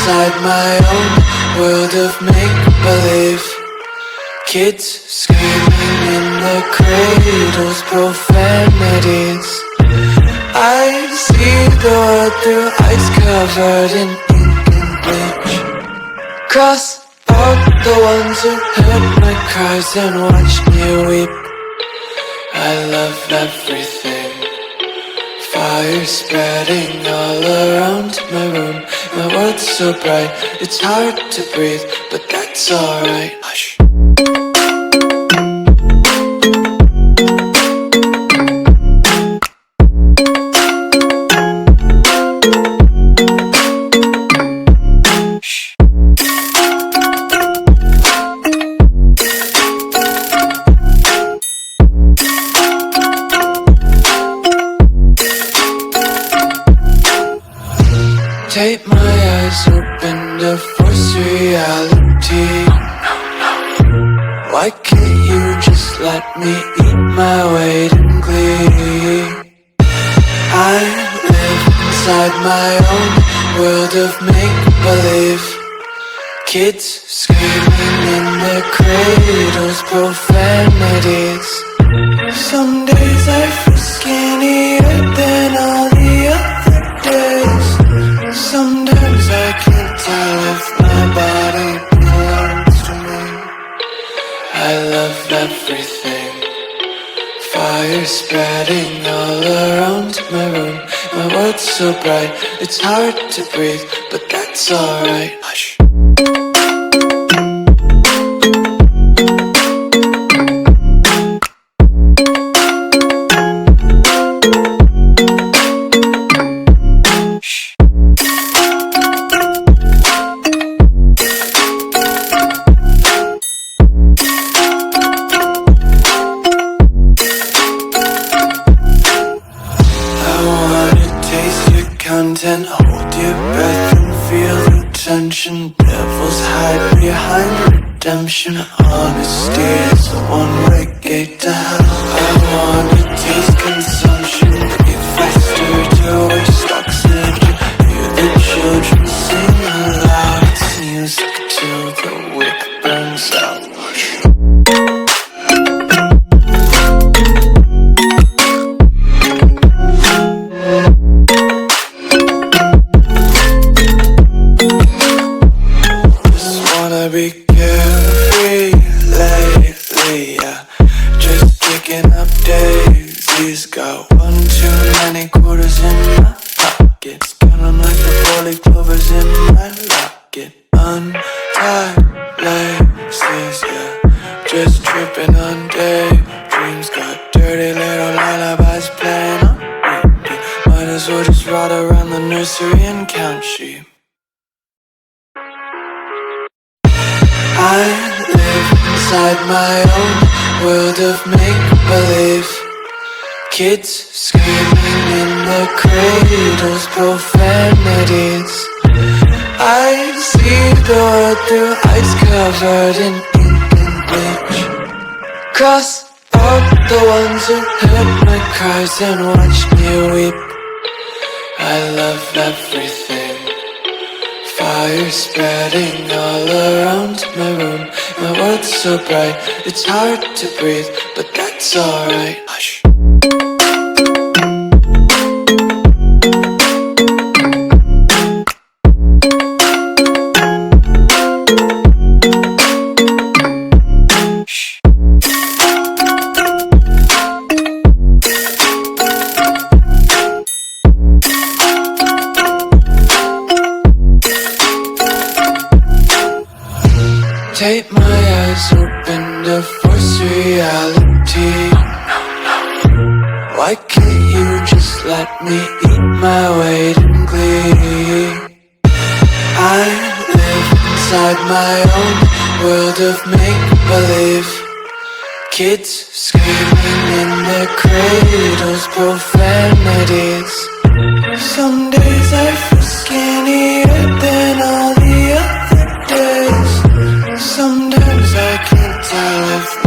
inside my own world of make-believe. Kids screaming in their cradles, profanities. I see the world through ice covered in ink and bleach. Cross out the ones who heard my cries and watched me weep. I love everything. Fire spreading all around my room. My world's so bright, it's hard to breathe, but that's alright. Hush. Tape my eyes open to force reality. Why can't you just let me eat my weight in glee? I live inside my own world of make-believe. Kids screaming in their cradles, profanities. Some days I feel skinnier than all the other days. Sometimes I can't tell if my body belongs to me. I love everything. Fire spreading all around my room. My world's so bright, it's hard to breathe, but that's alright. Hush. Content, hold your breath and feel the tension. Devils hide behind redemption. Honesty is a one-way gate to hell. I wanna taste consumption. Breathe faster to waste oxygen. Hear the children sing aloud. It's music till the wick burns out. Be carefree lately, yeah. Just picking up daisies. Got one too many quarters in my pockets. Counting like the 40 clovers in my locket. Untied laces, yeah. Just tripping on daydreams. Got dirty little lullabies playing on repeat. Might as well just ride around the nursery and count sheep. I live inside my own world of make-believe. Kids screaming in their cradles, profanities. I see the world through ice covered in ink and bleach. Cross out the ones who heard my cries and watched me weep. I love everything. Fire spreading all around my room. My world's so bright, it's hard to breathe, but that's alright. Hush. Tape my eyes open to force reality. Why can't you just let me eat my weight in glee? I live inside my own world of make-believe. Kids screaming in their cradles, profanities. Some days I feel skinnier than all the other days. Sometimes I can't tell if